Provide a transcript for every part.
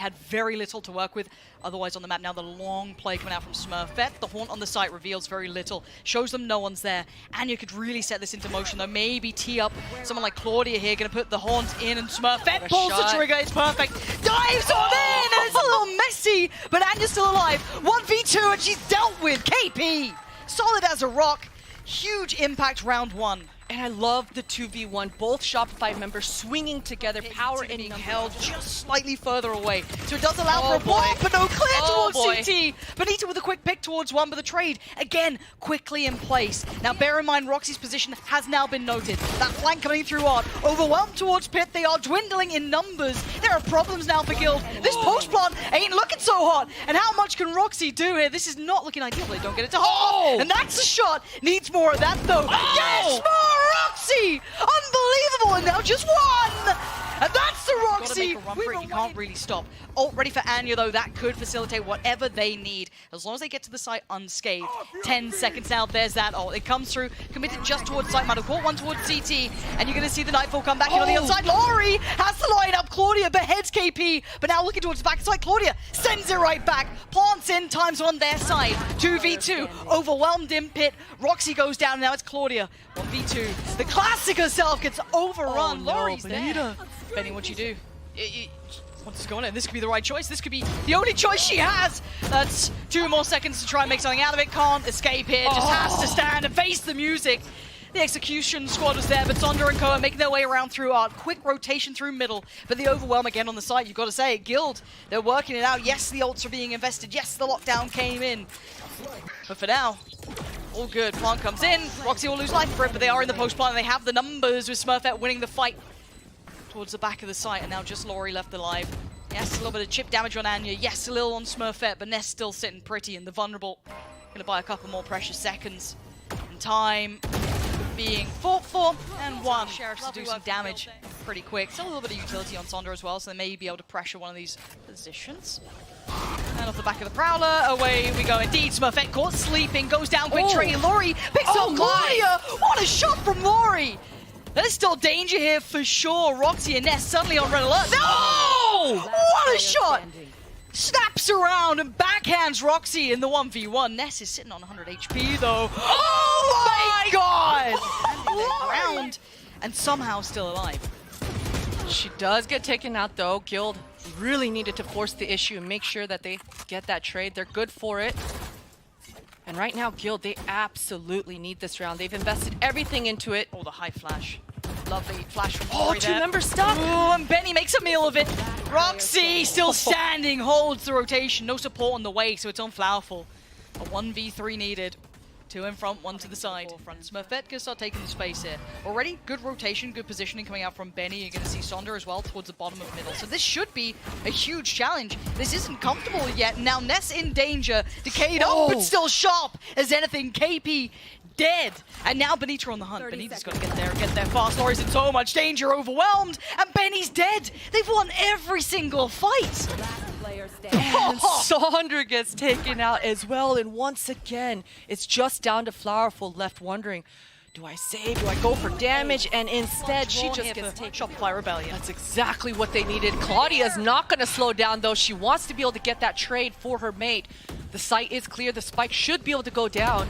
had very little to work with otherwise on the map. Now the long play coming out from Smurfette. The haunt on the site reveals very little, shows them no one's there. And you could really set this into motion though. Maybe tee up someone like Klaudia here, gonna put the haunt in, and Smurfette pulls the trigger. It's perfect. Dives on in, and it's a little messy, but aNNja's still alive. 1v2 and she's dealt with. KP, solid as a rock. Huge impact round one. And I love the 2v1, both Shopify members swinging together, power and being held just slightly further away. So it does allow for a ball, but no clear towards CT. bENITA with a quick pick towards one, but the trade, again, quickly in place. Now bear in mind, Roxy's position has now been noted. That flank coming through Art, overwhelmed towards Pit. They are dwindling in numbers. There are problems now for Guild. This post plant ain't looking so hot. And how much can Roxy do here? This is not looking ideal. They don't get it to hold. And that's a shot. Needs more of that though. Yes, more! Roxy! Unbelievable! And now just one! And that's the Roxy! You can't really stop. Ult ready for aNNja though. That could facilitate whatever they need. As long as they get to the site unscathed. 10 seconds now. There's that ult. It comes through. Committed just towards site. Might have caught one towards CT. And you're going to see the Nightfall come back in on the outside. Lorri has to line up. Klaudia beheads KP. But now looking towards the back side. Klaudia sends it right back. Plants in. Times on their side. 2v2. Overwhelmed in Pit. Roxy goes down. Now it's Klaudia. 1v2. The classic herself gets overrun. Lorri's there. Benny, what you do? What's going on? This could be the right choice. This could be the only choice she has. That's 2 more seconds to try and make something out of it. Can't escape here. Just has to stand and face the music. The execution squad was there, but Sonder and Co are making their way around through Art. Quick rotation through middle, but the overwhelm again on the side. You've got to say, Guild, they're working it out. Yes, the ults are being invested. Yes, the lockdown came in. But for now, all good. Plant comes in. Roxy will lose life for it, but they are in the post plant and they have the numbers with Smurfette winning the fight towards the back of the site, and now just Lorri left alive. Yes, a little bit of chip damage on aNNja. Yes, a little on Smurfette, but ness still sitting pretty, and the vulnerable gonna buy a couple more precious seconds. And time being fought for, and one. Sheriffs to do some damage pretty quick. Still a little bit of utility on Sonder as well, so they may be able to pressure one of these positions. And off the back of the Prowler, away we go indeed. Smurfette caught sleeping, goes down quick trade. Lorri picks up Klaudia. What a shot from Lorri! There's still danger here for sure. Roxy and Ness suddenly on red alert. No! What a shot! Snaps around and backhands Roxy in the 1v1. Ness is sitting on 100 HP though. Oh my god! Ground and somehow still alive. She does get taken out though. Guild really needed to force the issue and make sure that they get that trade. They're good for it. And right now, Guild, they absolutely need this round. They've invested everything into it. Oh, the high flash. Lovely flash from Lorri there. 2 members stuck. Ooh, and Benny makes a meal of it. Roxy still standing, holds the rotation. No support on the way, so it's on flowerful. A 1v3 needed. 2 in front, 1 to the side. Smurfette can start taking the space here. Already good rotation, good positioning coming out from Benny. You're going to see Sonder as well towards the bottom of middle. So this should be a huge challenge. This isn't comfortable yet. Now Ness in danger. Decayed up, but still sharp as anything. KP dead. And now bENITA on the hunt. bENITA's got to get there fast. Lorri's in so much danger, overwhelmed. And Benny's dead. They've won every single fight. And Sonder gets taken out as well, and once again, it's just down to flowerful left wondering, do I save, do I go for damage? And instead, she just gets taken. Shopify Rebellion. That's exactly what they needed. Klaudia's not going to slow down though. She wants to be able to get that trade for her mate. The site is clear, the spike should be able to go down.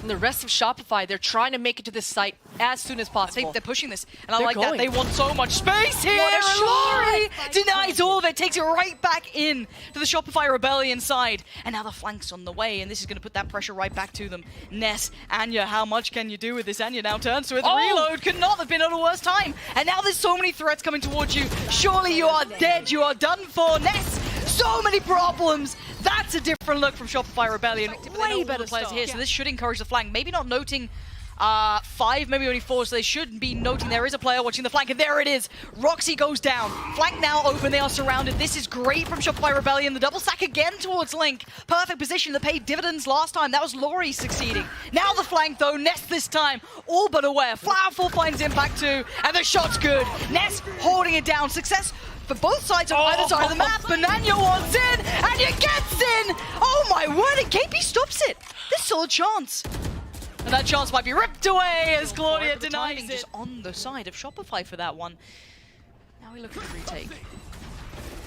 And the rest of Shopify, they're trying to make it to this site as soon as possible. They're pushing this, and I like that. They want so much space here. Lorri denies all of it, takes it right back in to the Shopify Rebellion side. And now the flank's on the way, and this is going to put that pressure right back to them. Ness, aNNja, how much can you do with this? aNNja now turns to it. The reload could not have been at a worse time. And now there's so many threats coming towards you. Surely you are dead. You are done for. Ness, so many problems. That's a different look from Shopify Rebellion. Way better players here, so this should encourage the flank. Maybe not noting 5, maybe only 4, so they should be noting there is a player watching the flank, and there it is. Roxy goes down. Flank now open, they are surrounded. This is great from Shopify Rebellion. The double stack again towards Link. Perfect position that paid dividends last time. That was Lorri succeeding. Now the flank though, Ness this time, all but aware. flowerful finds impact too, and the shot's good. Ness holding it down. Success for both sides on either side of the map. aNNja wants in, aNNja gets in! Oh my word, and KP stops it. There's still a chance. And that chance might be ripped away as Klaudia denies it. Just on the side of Shopify for that one. Now we look at the retake.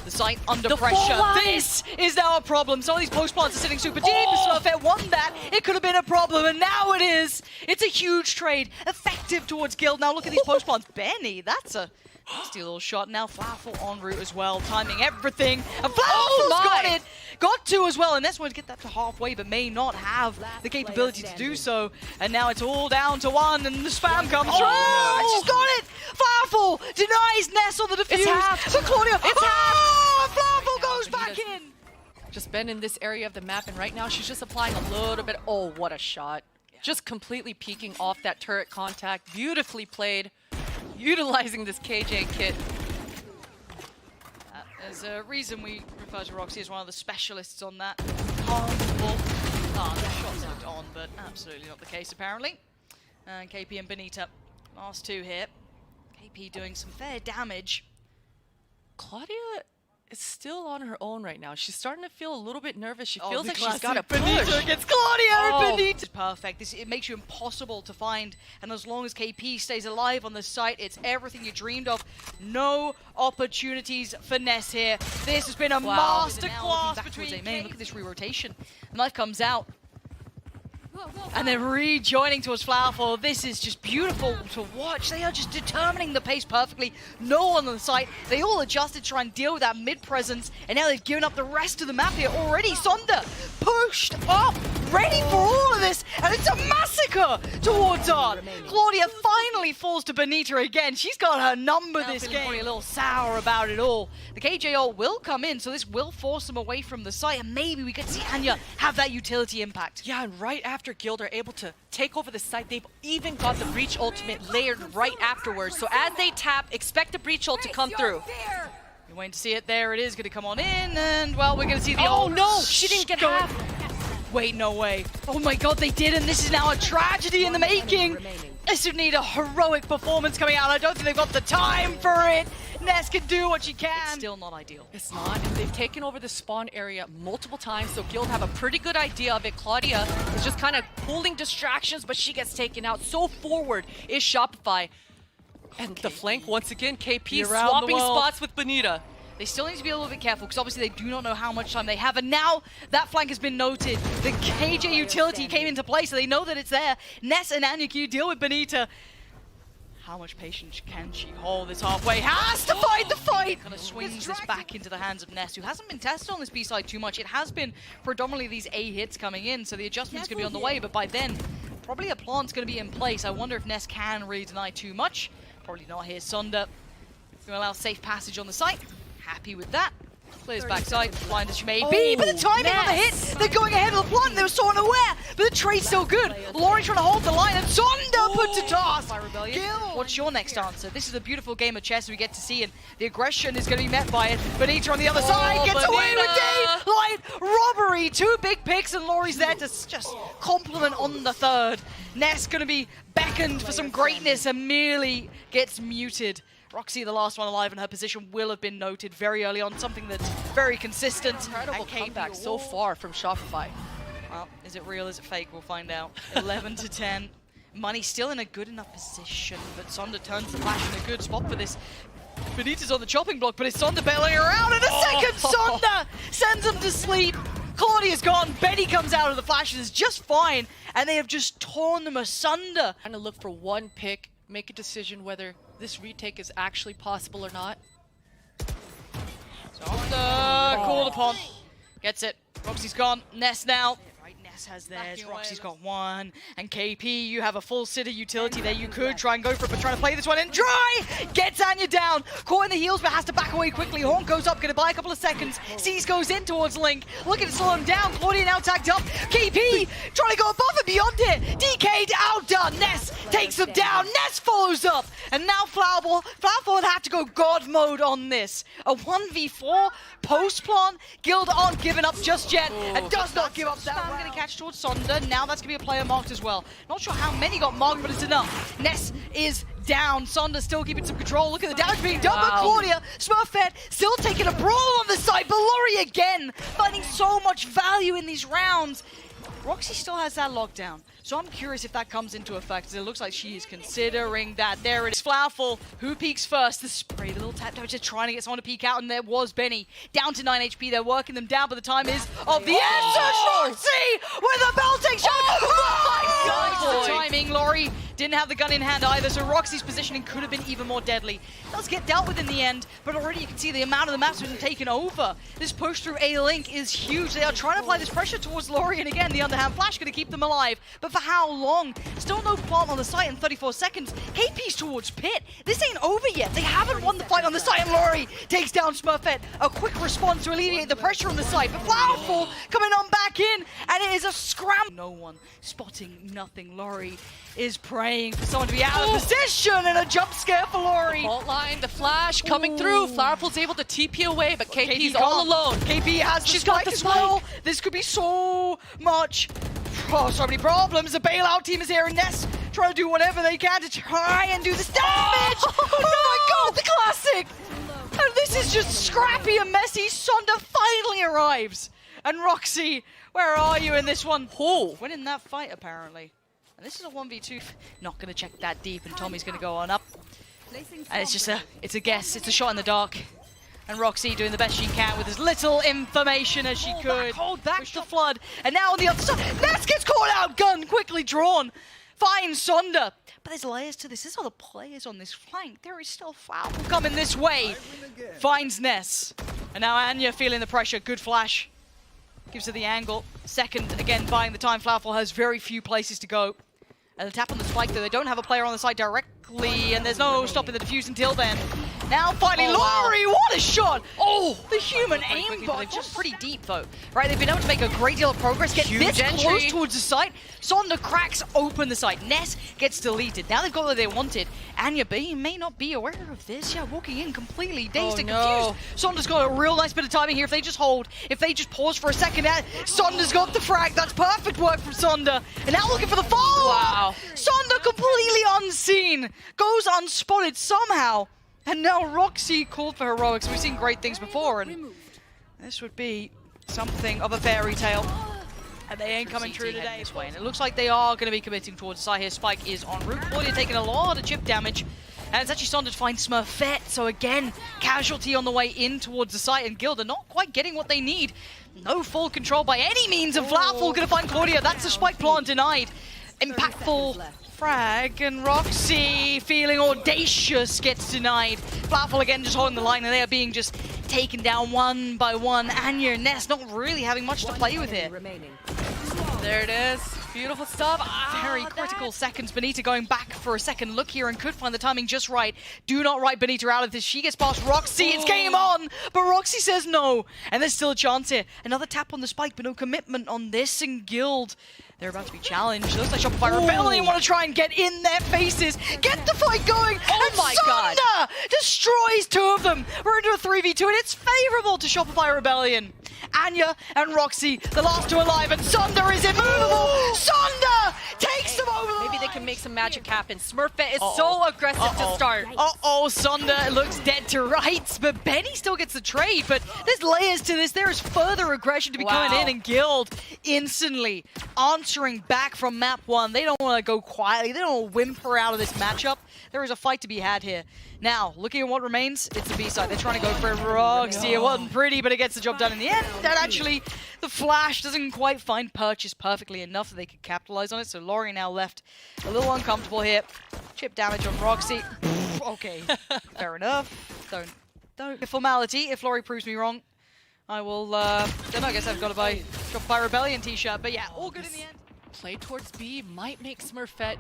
The site under The pressure. full line. This is now a problem. Some of these post plants are sitting super deep. Smurfette won that. It could have been a problem, and now it is. It's a huge trade. Effective towards Guild. Now look at these post plants. Benny, that's a nasty little shot. Now flowerful en route as well, timing everything. And flowerful's got it. Got to as well, and Ness wanted to get that to halfway, but may not have the capability to do so. And now it's all down to one, and the spam comes through. And she's got it. Flowerful denies Ness on the defuse. It's half. But klaudia, It's half. Flowerful goes back in. Just been in this area of the map, and right now she's just applying a little bit. Oh, what a shot. Just completely peeking off that turret contact. Beautifully played. Utilizing this KJ kit. There's a reason we refer to Roxy as one of the specialists on that. Harmful. The shots looked on, but absolutely not the case apparently. And KP and bENITA, last two here. KP doing some fair damage. Klaudia is still on her own right now. She's starting to feel a little bit nervous. She Oh, feels the like she's classic got to bENITA push. against Klaudia. Oh. bENITA. It's perfect. It makes you impossible to find, and as long as KP stays alive on the site, it's everything you dreamed of. No opportunities for Ness here. This has been a masterclass between main. Look at this re-rotation. Knife comes out. And then rejoining towards flowerful. This is just beautiful to watch. They are just determining the pace perfectly. No one on the site. They all adjusted to try and deal with that mid-presence. And now they've given up the rest of the map here already. Sonder pushed up, ready for all of this. And it's a massacre towards Art. klaudia finally falls to bENITA again. She's got her number this game. Probably a little sour about it all. The KJO will come in, so this will force them away from the site. And maybe we could see aNNja have that utility impact. Yeah, and right after Guild are able to take over the site, they've even got the Breach ultimate layered right afterwards. So as they tap, expect the Breach ult to come through. You're waiting to see it. There it is, going to come on in, and well, we're going to see the Oh ult. no, she didn't get half. Wait, no way. Oh my god, they did, and this is now a tragedy in the making. This would need a heroic performance coming out. I don't think they've got the time for it. Ness can do what she can. It's still not ideal. It's not, and they've taken over the spawn area multiple times, so Guild have a pretty good idea of it. Klaudia is just kind of pulling distractions, but she gets taken out. So forward is Shopify. And the flank, once again, KP swapping spots with bENITA. They still need to be a little bit careful because obviously they do not know how much time they have. And now that flank has been noted. The KJ utility came into play, so they know that it's there. Ness and aNNja, can you deal with bENITA? How much patience can she hold this halfway? Has to fight the fight! Kind of swings this back into the hands of Ness, who hasn't been tested on this B side too much. It has been predominantly these A hits coming in, so the adjustment's going to be on the way. But by then, probably a plant's going to be in place. I wonder if Ness can really deny too much. Probably not here. Sonder going to allow safe passage on the site. Happy with that. Clears backside, blind as she may be, but the timing on the hit, they're going ahead of the plant, they were so unaware, but the trade's still good. Lorri trying to hold the line, and Sonder put to task. What's your next answer? This is a beautiful game of chess we get to see, and the aggression is going to be met by it. bENITA on the other side gets away with daylight robbery. Two big picks, and Lorri's there to just compliment on the third. Ness going to be beckoned for some greatness and merely gets muted. Roxy, the last one alive in her position, will have been noted very early on, something that's very consistent. Incredible comeback so far from Shopify. Well, is it real, is it fake? We'll find out. 11 to 10. Money still in a good enough position, but Sonder turns the flash in a good spot for this. bENITA's on the chopping block, but it's Sonder bailing around in a second. Sonder sends him to sleep. Klaudia's gone. Betty comes out of the flashes just fine, and they have just torn them asunder. Trying to look for one pick, make a decision whether this retake is actually possible or not. Sonder called upon. Gets it. Roxy's gone. Ness now. Right, Ness has theirs. Roxy's got one. And KP, you have a full city utility there. You could try and go for it, but trying to play this one in dry. Gets aNNja down. Caught in the heels, but has to back away quickly. Horn goes up, gonna buy a couple of seconds. Seas goes in towards Link. Looking to slow him down. klaudia now tagged up. KP trying to go above and beyond it. DK'd, outdone. Ness takes him down. Ness follows up. And now flowerful would have to go God mode on this. A 1v4 post plant. Guild aren't giving up just yet. And does not give up that. I'm going to catch towards Sonder. Now that's going to be a player marked as well. Not sure how many got marked, but it's enough. Ness is down. Sonder still keeping some control. Look at the damage being done by klaudia. Smurfette still taking a brawl on the side. But Lorri again finding so much value in these rounds. Roxy still has that lockdown, so I'm curious if that comes into effect, as it looks like she is considering that. There it is, flowerful. Who peeks first? The spray, the little tap, just trying to get someone to peek out, and there was Benny. Down to 9 HP, they're working them down, but the time is of the essence. Roxy with a belting shot! Oh my God! The timing, Lorri didn't have the gun in hand either, so Roxy's positioning could have been even more deadly. Does get dealt with in the end, but already you can see the amount of the map's been taken over. This push through A-Link is huge. They are trying to apply this pressure towards Lorri, and again, the underhand flash going to keep them alive. But for how long? Still no plant on the site in 34 seconds. KP's towards pit. This ain't over yet. They haven't won the fight on the site, and Lorri takes down Smurfette. A quick response to alleviate the pressure on the site, but flowerful coming on back in, and it is a scramble. No one spotting nothing. Lorri is praying for someone to be out of position, and a jump scare for Lorri. Fault line, the flash coming through. Flowerful's able to TP away, but KP's all alone. KP has the spike as well. This could be so much. Oh, so many problems. The bailout team is here, and ness trying to do whatever they can to try and do this damage. Oh my God, the classic. And this is just scrappy and messy. Sonder finally arrives. And Roxy, where are you in this one? Winning that fight, apparently. And this is a 1v2. Not going to check that deep, and Tommy's going to go on up. And it's just it's a guess. It's a shot in the dark. And Roxy doing the best she can with as little information as she could. Hold back the flood. And now on the other side, ness gets caught out. Gun quickly drawn. Finds Sonder. But there's layers to this. There's other players on this flank. There is still foul coming this way. Finds ness. And now aNNja feeling the pressure. Good flash. Gives her the angle. Second, again, buying the time. flowerful has very few places to go. And the tap on the spike, though. They don't have a player on the side directly, and there's no stopping the defuse until then. Now, finally, Lorri, what a shot! Oh, the human aimbot. They've just pretty deep, though. Right, they've been able to make a great deal of progress, get this close towards the site. Sonder cracks open the site. Ness gets deleted. Now they've got what they wanted. aNNja may not be aware of this. Yeah, walking in completely dazed and confused. Sonder's got a real nice bit of timing here. If they just hold, if they just pause for a second, Sonder's got the frag. That's perfect work from Sonder. And now looking for the follow. Wow. Sonder completely unseen. Goes unspotted somehow. And now Roxy called for heroics. We've seen great things before, and this would be something of a fairy tale. And they ain't coming true today. This way, and it looks like they are going to be committing towards the side here. Spike is en route. klaudia taking a lot of chip damage. And it's actually Sonder to find Smurfette. So again, casualty on the way in towards the site, and Guild are not quite getting what they need. No full control by any means, and flowerful going to find klaudia. That's the spike plant denied. Impactful frag, and Roxy feeling audacious gets denied. flowerful again just holding the line, and they are being just taken down one by one. aNNja and ness not really having much to play with here. There it is. Beautiful stuff. Very critical seconds. bENITA going back for a second look here and could find the timing just right. Do not write bENITA out of this. She gets past Roxy. It's game on. But Roxy says no. And there's still a chance here. Another tap on the spike, but no commitment on this, and Guild, they're about to be challenged. Looks like Shopify Rebellion want to try and get in their faces. Get the fight going. Oh and my God. Sonder destroys two of them. We're into a 3v2, and it's favorable to Shopify Rebellion. aNNja and Roxy, the last two alive, and Sonder is immovable. Sonder takes them over the Maybe they line. can make some magic happen. Smurfette is so aggressive to start. Sonder looks dead to rights, but Benny still gets the trade. But there's layers to this. There is further aggression to be coming in, and Guild instantly answering back from map one. They don't want to go quietly. They don't want to whimper out of this matchup. There is a fight to be had here. Now, looking at what remains, it's the B side. They're trying to go for Roxy. It wasn't pretty, but it gets the job done in the end. And actually, the flash doesn't quite find purchase perfectly enough that they could capitalize on it. So Lorri now left a little uncomfortable here. Chip damage on Roxy. Okay, fair enough. Don't. Formality. If Lorri proves me wrong, I will. Then I guess I've got to buy Shopify Rebellion t-shirt. But yeah, all good in the end. Play towards B might make Smurfette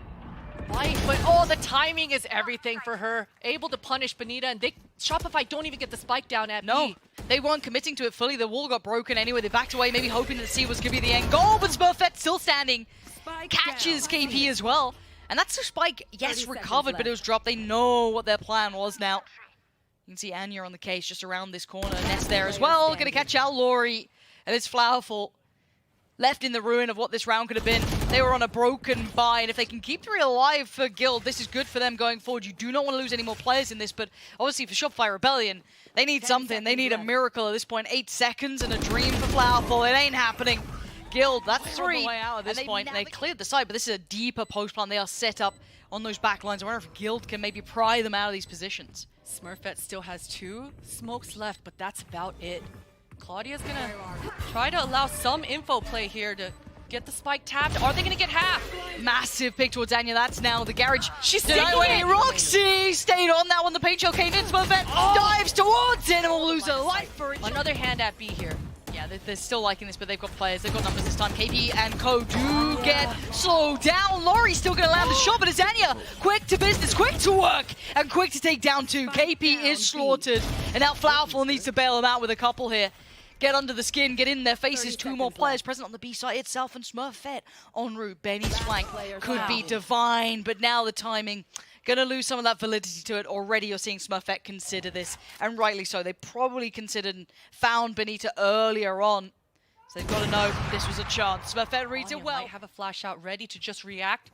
bite, but the timing is everything for her. Able to punish bENITA, and Shopify don't even get the spike down at B. They weren't committing to it fully. The wall got broken anyway. They backed away, maybe hoping that C was going to be the end goal, but Smurfette still standing. Catches KP as well. And that's the spike, yes, recovered, but it was dropped. They know what their plan was now. You can see aNNja on the case just around this corner. Ness there as well. Going to catch out Lorri. And it's flowerful. Left in the ruin of what this round could have been. They were on a broken buy, and if they can keep 3 alive for Guild, this is good for them going forward. You do not want to lose any more players in this, but obviously for Shopify Rebellion, they need something. They need a miracle at this point. 8 seconds and a dream for flowerful. It ain't happening. Guild. That's They're on three. the way out at this point. And they cleared the side, but this is a deeper post plan. They are set up on those back lines. I wonder if Guild can maybe pry them out of these positions. Smurfette still has 2 smokes left, but that's about it. Claudia's gonna try to allow some info play here to get the spike tapped. Are they gonna get half? Massive pick towards aNNja. That's now the garage. She's Denied taking away. it. roxi stayed on that one. The paint shell came in. Smurfette dives towards it and will lose a life for it. Another hand at B here. Yeah, they're still liking this, but they've got players. They've got numbers this time. KP and Co do get slowed down. Lorri's still going to land the shot, but it's aNNja. Quick to business, quick to work, and quick to take down 2. KP is slaughtered, and now flowerful needs to bail them out with a couple here. Get under the skin, get in their faces. 2 more players present on the B side itself, and Smurfette en route. Benny's flank could be divine, but now the timing gonna lose some of that validity to it. Already you're seeing Smurfette consider this, and rightly so. They probably considered and found bENITA earlier on, so they've got to know this was a chance. Smurfette reads it well. Might have a flash out ready to just react.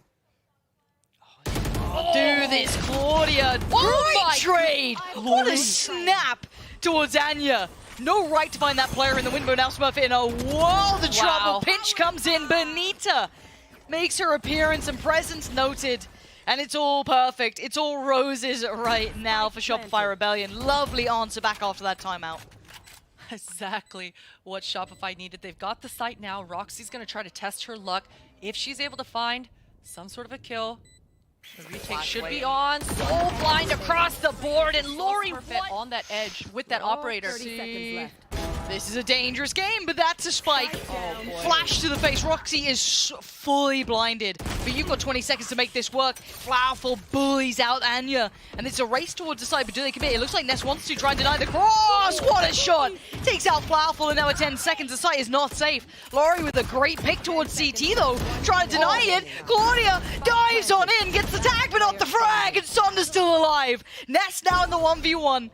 Do this, Klaudia. Great trade! What a snap towards aNNja. No right to find that player in the window. Now Smurfette in a world of trouble. Pinch comes in. bENITA makes her appearance and presence noted. And it's all perfect. It's all roses right now for Shopify Rebellion. Lovely answer back after that timeout. Exactly what Shopify needed. They've got the site now. Roxy's going to try to test her luck. If she's able to find some sort of a kill, the retake should be on. So blind across the board, and Lorri on that edge with that operator. 30 seconds left. This is a dangerous game, but that's a spike. Flash to the face. roxi is fully blinded, but you've got 20 seconds to make this work. Flowerful bullies out aNNja, and it's a race towards the side, but do they commit? It looks like ness wants to try and deny the cross. What a shot! Takes out flowerful, and now at 10 seconds, the site is not safe. Lorri with a great pick towards CT, though, trying to deny it. Klaudia dives on in, gets the tag, but not the frag, and sonder's still alive. Ness now in the 1v1.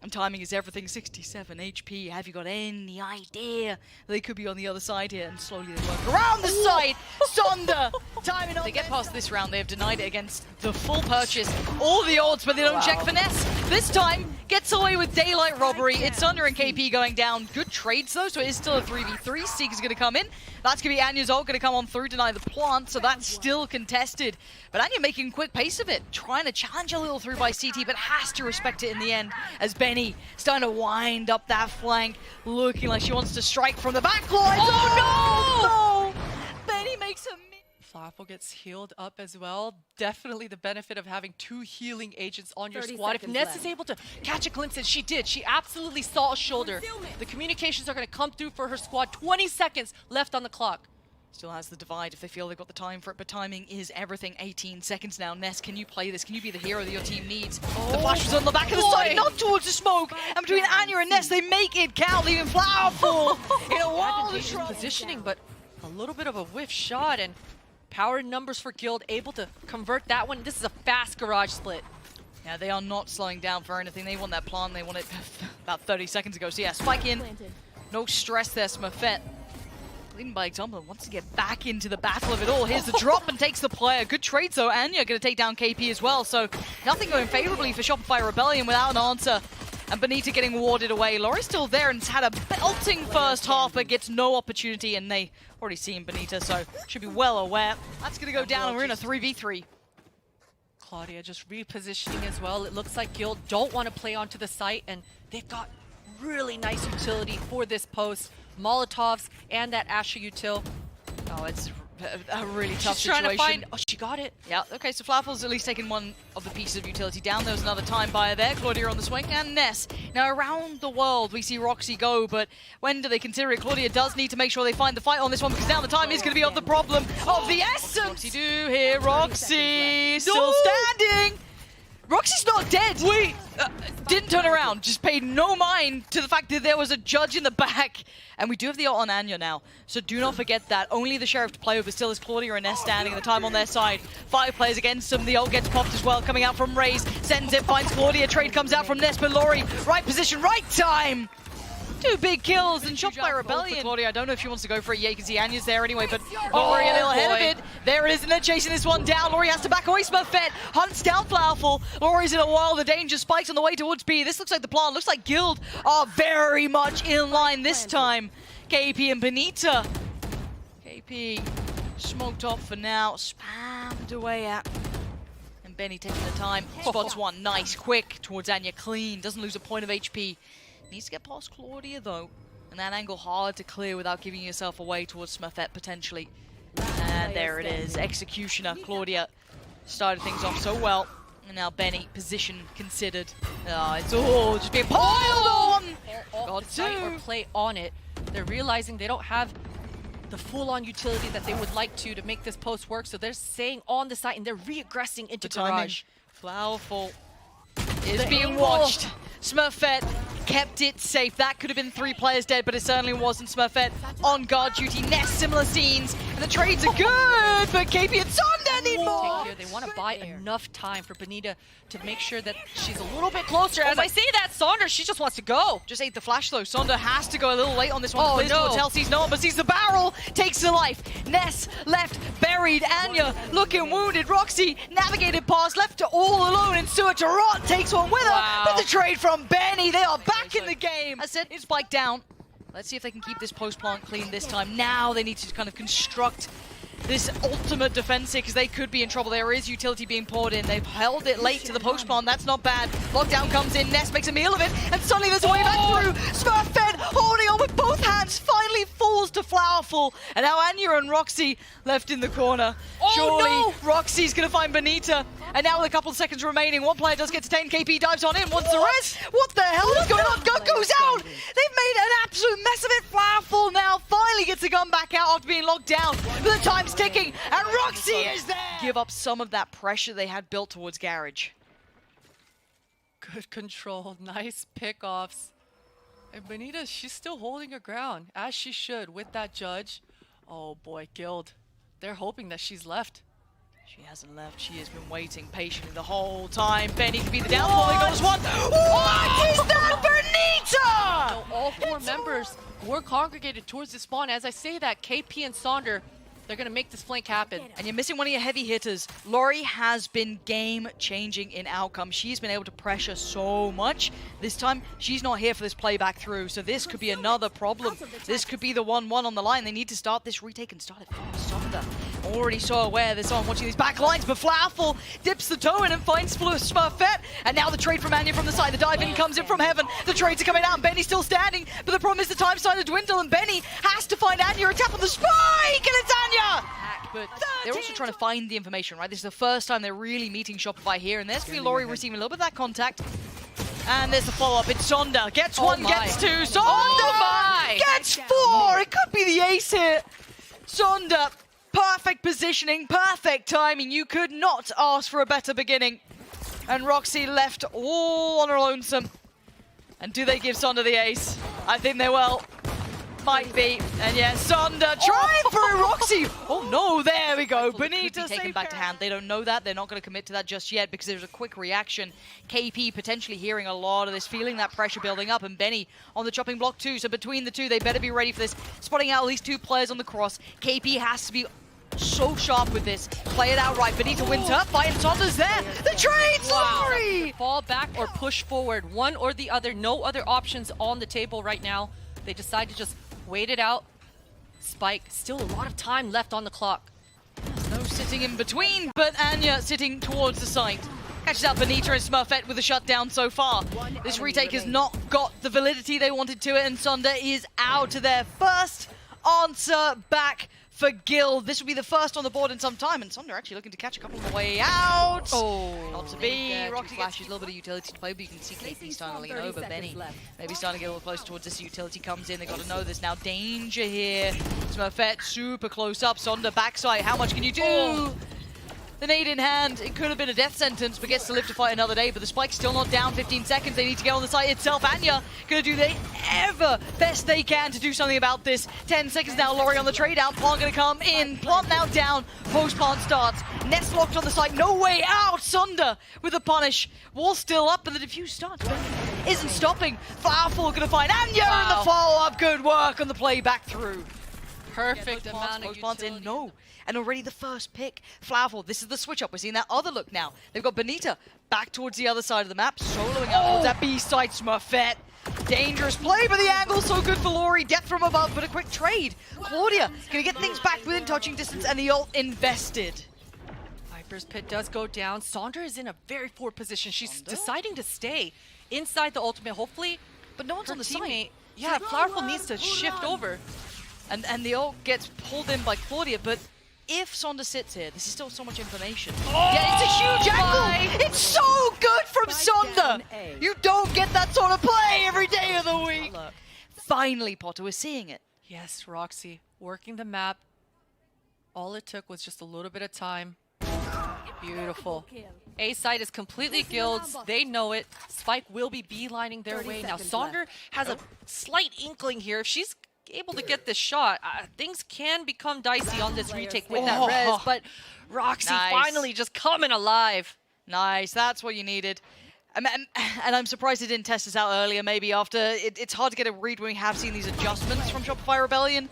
And timing is everything. 67 HP. Have you got any idea they could be on the other side here? And slowly they work around the side. Sonder timing on. They get past this round. They have denied it against the full purchase. All the odds, but they don't check for ness. This time gets away with daylight robbery. It's Sonder and KP going down. Good trades though, so it is still a 3v3. Seeker's going to come in. That's going to be aNNja's ult going to come on through, deny the plant, so that's still contested. But aNNja making quick pace of it, trying to challenge a little through by CT, but has to respect it in the end as Benny starting to wind up that flank, looking like she wants to strike from the back line. Oh no! Benny makes a Flowerful gets healed up as well. Definitely the benefit of having 2 healing agents on your 30 squad. If seconds Ness left. is able to catch a glimpse, and she did. She absolutely saw a shoulder. The communications are going to come through for her squad. 20 seconds left on the clock. Still has the divide if they feel they've got the time for it, but timing is everything. 18 seconds now. Ness, can you play this? Can you be the hero that your team needs? The flash was on the back of the side, not towards the smoke. And between aNNja and Ness, they make it count, leaving Flowerful in a wild Advantageous positioning, but a little bit of a whiff shot, and power numbers for Guild able to convert that one. This is a fast garage split. Yeah, they are not slowing down for anything. They want that plant. They want it about 30 seconds ago. So yeah, spike in. No stress there, Smurfette. Leading by example, wants to get back into the battle of it all. Here's the drop and takes the player. Good trades though. aNNja going to take down KP as well. So nothing going favorably for Shopify Rebellion without an answer. And bENITA getting warded away. Lorri's still there and has had a belting first half, but gets no opportunity. And they already seen bENITA, so should be well aware. That's going to go down, and we're in a 3v3. Klaudia just repositioning as well. It looks like Guild don't want to play onto the site, and they've got really nice utility for this post. Molotovs and that Asher util. Oh, it's a really tough She's trying situation. to find. Oh, she got it. Yeah, okay, so Flowerful's at least taken one of the pieces of utility down. There was another time buyer there. Klaudia on the swing, and Ness. Now, around the world, we see roxi go, but when do they consider it? Klaudia does need to make sure they find the fight on this one, because now the time is going to be of the problem of the essence. roxi do here, roxi still standing. roxi's not dead. Wait, didn't turn around. Just paid no mind to the fact that there was a judge in the back. And we do have the ult on aNNja now, so do not forget that. Only the Sheriff to play over still is Klaudia and Ness standing, and the time on their side. 5 players against them. The ult gets popped as well, coming out from Raze. Sends it, finds Klaudia. Trade comes out from Ness, but Lorri, right position, right time. 2 big kills and Shopify Rebellion. Klaudia, I don't know if she wants to go for it. Yeah, you can see aNNja's there anyway, but Lorri a little ahead of it. There it is, and they're chasing this one down. Lorri has to back away. Smurfette hunts down Flowerful. Lorri's in a while. The danger spikes on the way towards B. This looks like the plan. Looks like Guild are very much in line this time. KP and bENITA HP smoked off for now, spammed away at. And Benny taking the time, spots one, nice, quick towards aNNja, clean, doesn't lose a point of HP. Needs to get past Klaudia though, and that angle hard to clear without giving yourself away towards Smurfette potentially. And there it is, Executioner. Klaudia started things off so well, and now Benny, position considered. It's all just being piled on! Got to or play on it. They're realizing they don't have the full-on utility that they would like to make this post work, so they're staying on the site and they're re-aggressing into garage. Flowerful is being watched. Smurfette kept it safe. That could have been 3 players dead, but it certainly wasn't. Smurfette on guard duty. Ness, similar scenes. And the trades are good, but KP and sonder need more. They want to buy enough time for bENITA to make sure that she's a little bit closer. As I say that, Sonder, she just wants to go. Just ate the flash though. Sonder has to go a little late on this one. Oh no. Hell sees no one, but sees the barrel. Takes the life. Ness left buried. aNNja looking wounded. roxi navigated past, left all alone. And Sewer to rot takes one with her. But the trade from Benny. They are back in the game. I said it's spiked down. Let's see if they can keep this post plant clean this time. Now they need to kind of construct this ultimate defense here because they could be in trouble. There is utility being poured in. They've held it late to the post plant. That's not bad. Lockdown comes in. Ness makes a meal of it. And suddenly there's a way back through. Smurfette holding on with both hands. Finally falls to flowerful. And now aNNja and roxi left in the corner. Surely roxi's going to find bENITA. And now with a couple of seconds remaining, one player does get detained. KP dives on in. Wants the rest. What the hell is going on? Gun goes out. They've made an absolute mess of it. Flowerful now finally gets the gun back out after being locked down. But the time's ticking. And roxi is there. Give up some of that pressure they had built towards garage. Good control. Nice pickoffs. And bENITA, she's still holding her ground, as she should, with that judge. Oh boy, Guild. They're hoping that she's left. She hasn't left. She has been waiting patiently the whole time. Benny can be the downfall. They goes one. What is that, bENITA? So all 4 members were congregated towards the spawn. As I say that, KP and Sonder, they're going to make this flank happen. And you're missing one of your heavy hitters. Lorri has been game-changing in outcome. She's been able to pressure so much. This time, she's not here for this playback through, so this could be another problem. This could be the 1-1 on the line. They need to start this retake and start it from Sonder. Already so aware this on watching these back lines, but flowerful dips the toe in and finds Smurfette. And now the trade from aNNja from the side. The dive in comes in from heaven. The trades are coming out and Benny's still standing. But the problem is the time's starting to dwindle and Benny has to find aNNja. A tap on the spike and it's aNNja! But they're also trying to find the information, right? This is the first time they're really meeting Shopify here. And there's going to be Lorri receiving a little bit of that contact. And there's the follow-up. It's Sonder. Gets one, gets two. Sonder gets 4. It could be the ace here. Sonder. Perfect positioning, perfect timing. You could not ask for a better beginning. And roxi left all on her lonesome. And do they give Sonder the ace? I think they will. Might be. And yeah, Sonder trying through roxi. Oh no, there we go. bENITA taken back to hand. They don't know that. They're not going to commit to that just yet because there's a quick reaction. KP potentially hearing a lot of this, feeling that pressure building up. And Benny on the chopping block too. So between the two, they better be ready for this. Spotting out at least 2 players on the cross. KP has to be so sharp with this. Play it out right. bENITA wins her fight and Sonder's there. The trade's Lorri! Fall back or push forward. One or the other. No other options on the table right now. They decide to just wait it out. Spike. Still a lot of time left on the clock. There's no sitting in between, but aNNja sitting towards the site. Catches out bENITA and Smurfette with a shutdown so far. This retake has not got the validity they wanted to it, and Sonder is out to their first answer back for Guild. This will be the first on the board in some time, and Sonder actually looking to catch a couple on the way out. Oh, not to be. roxi flashes, a little bit of utility to play, but you can see KP starting to lean over. Benny maybe starting to get a little close towards this. Utility comes in. They got to know there's now danger here. Smurfette super close up. Sonder backside. How much can you do? The nade in hand, it could have been a death sentence, but gets to live to fight another day. But the spike's still not down. 15 seconds. They need to get on the site itself. aNNja gonna do the best they can to do something about this. 10 seconds now. Lorri on the trade out. Plant gonna come in. Plant now down. Post plant starts. Ness locked on the site. No way out. Sonder with the punish. Wall still up, and the defuse starts. Isn't stopping. Flowerful gonna find aNNja in the follow up. Good work on the play back through. Perfect amount of utility. utility. No. And already the first pick. Flowerful. This is the switch up. We're seeing that other look now. They've got bENITA back towards the other side of the map, soloing out towards that B side. Smurfette Dangerous play, but the angle so good for Lorri. Death from above, but a quick trade. Klaudia gonna get things back within touching distance, and the ult invested. Viper's Pit does go down. Sonder is in a very poor position. She's deciding to stay inside the ultimate, hopefully. But no one's on the side. Yeah, flowerful needs to shift over. And the ult gets pulled in by Klaudia, but if Sonder sits here, this is still so much information. Oh, yeah, it's a huge angle! It's so good from Sonder! You don't get that sort of play every day of the week! Finally, Potter, we're seeing it. Yes, Roxy, working the map. All it took was just a little bit of time. Beautiful. A side is completely Guild's. They know it. Spike will be beelining their way. Now, Sonder has a slight inkling here. If she's able to get this shot, things can become dicey on this retake with that res, but Roxy finally just coming alive. Nice, that's what you needed. And I'm surprised it didn't test us out earlier, maybe after. It's hard to get a read when we have seen these adjustments from Shopify Rebellion.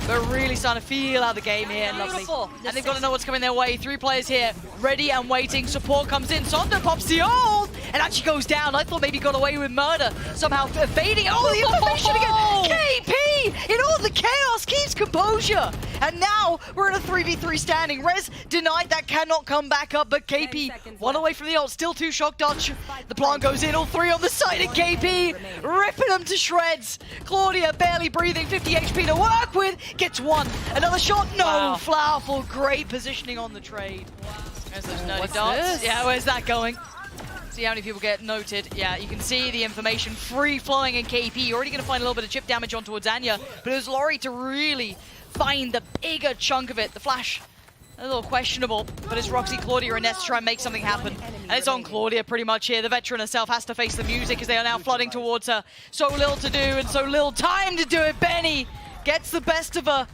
But really starting to feel out the game here. Beautiful. And they've got to know what's coming their way. 3 players here, ready and waiting. Support comes in. Sonder pops the ult and actually goes down. I thought maybe got away with murder. Somehow evading. Oh, the information again. KP in all the chaos keeps composure. And now we're in a 3v3 standing. Rez denied that cannot come back up, but KP one away from the ult. Still 2 shock dodge. The plant goes in. All 3 on the side of KP. Ripping them to shreds. Klaudia barely breathing. 50 HP to work with. Gets 1. Another shot. No. Wow. Flowerful. Great positioning on the trade. There's those nerdy darts. Yeah, where's that going? See how many people get noted. Yeah, you can see the information free-flowing in KP. You're already going to find a little bit of chip damage on towards aNNja, but it was Lorri to really find the bigger chunk of it. The flash, a little questionable, but it's roxi, Klaudia, and ness to try and make something happen. And it's on Klaudia pretty much here. The veteran herself has to face the music as they are now flooding towards her. So little to do and so little time to do it. Benny gets the best of her.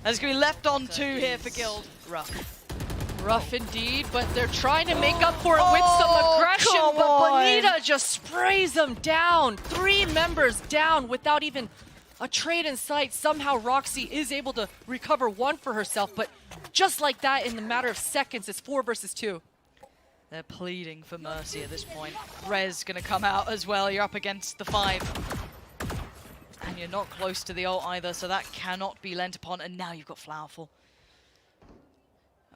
And it's going to be left on 2 here for Guild. Rough indeed, but they're trying to make up for it with some aggression, but bENITA just sprays them down. 3 members down without even a trade in sight. Somehow Roxy is able to recover 1 for herself, but just like that, in the matter of seconds, it's 4 versus 2. They're pleading for mercy at this point. Rez gonna come out as well. You're up against the 5. And you're not close to the ult either, so that cannot be lent upon. And now you've got flowerful.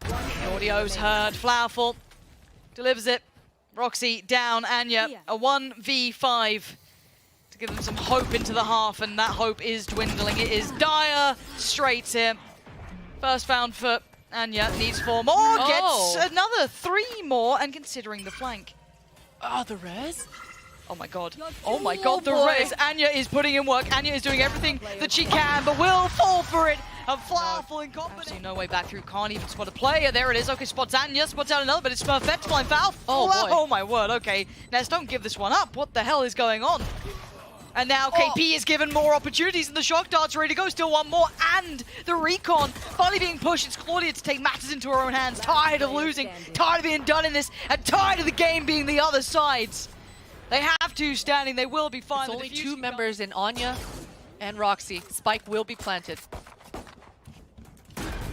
The audio's heard. Flowerful delivers it. Roxy down. aNNja, a 1v5 to give them some hope into the half, and that hope is dwindling. It is dire straits here. First found for aNNja, needs 4 more, gets another 3 more, and considering the flank. Oh, the res? Oh my god. Oh my god, the res. aNNja is putting in work. aNNja is doing everything that she can, but will fall for it. And flowerful incompetent. Absolutely no way back through. Can't even spot a player. There it is. Okay, spots aNNja. Spots out another, but it's Smurfette flying foul. Oh, boy. Oh my word. Okay. Ness, don't give this one up. What the hell is going on? And now KP is given more opportunities, and the shock dart's ready to go. Still 1 more, and the recon finally being pushed. It's Klaudia to take matters into her own hands. Tired of losing, tired of being done in this, and tired of the game being the other side's. They have 2 standing. They will be fine. It's only 2 members in aNNja and Roxy. Spike will be planted.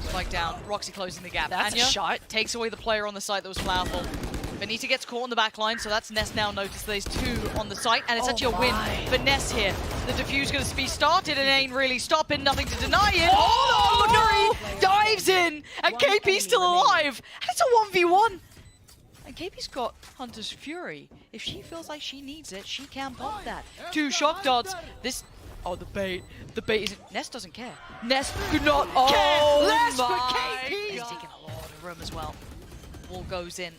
Spike down. Roxy closing the gap. That's aNNja a shot. Takes away the player on the site that was flowerful. bENITA gets caught on the back line, so that's Ness now noticed there's 2 on the site, and it's actually a win for Ness here. The defuse going to be started and ain't really stopping, nothing to deny it. Oh, Lorri dives in, and KP's still alive. And it's a 1v1. And KP's got Hunter's Fury. If she feels like she needs it, she can pop that. 2 shock darts. This... Oh, the bait. The bait isn't... Ness doesn't care. Ness could not care less, but KP is taking a lot of room as well. Wall goes in.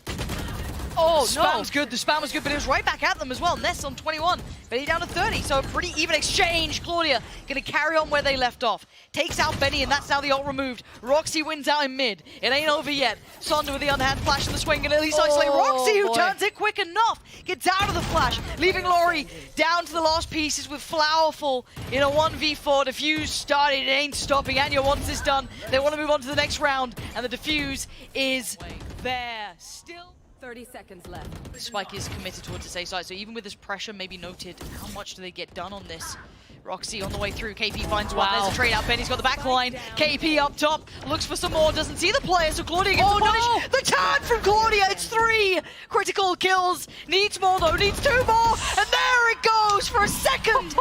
Oh, the spam's good. The spam was good, but it was right back at them as well. Ness on 21, Benny down to 30, so a pretty even exchange. Klaudia going to carry on where they left off. Takes out Benny, and that's now the ult removed. Roxy wins out in mid. It ain't over yet. Sonder with the underhand flash in the swing, and at least isolate Roxy, who turns it quick enough. Gets out of the flash, leaving Lorri down to the last pieces with flowerful in a 1v4. Defuse started. It ain't stopping. aNNja wants this done. They want to move on to the next round, and the defuse is there. Still 30 seconds left. Spike is committed towards the safe side, so even with this pressure maybe noted, how much do they get done on this? roxi on the way through. KP finds one. Wow. There's a trade out. Benny's got the back line. KP up top. Looks for some more. Doesn't see the player. So Klaudia gets the punish. no! The turn from Klaudia. It's 3 critical kills. Needs more though. Needs 2 more. And there it goes for a second.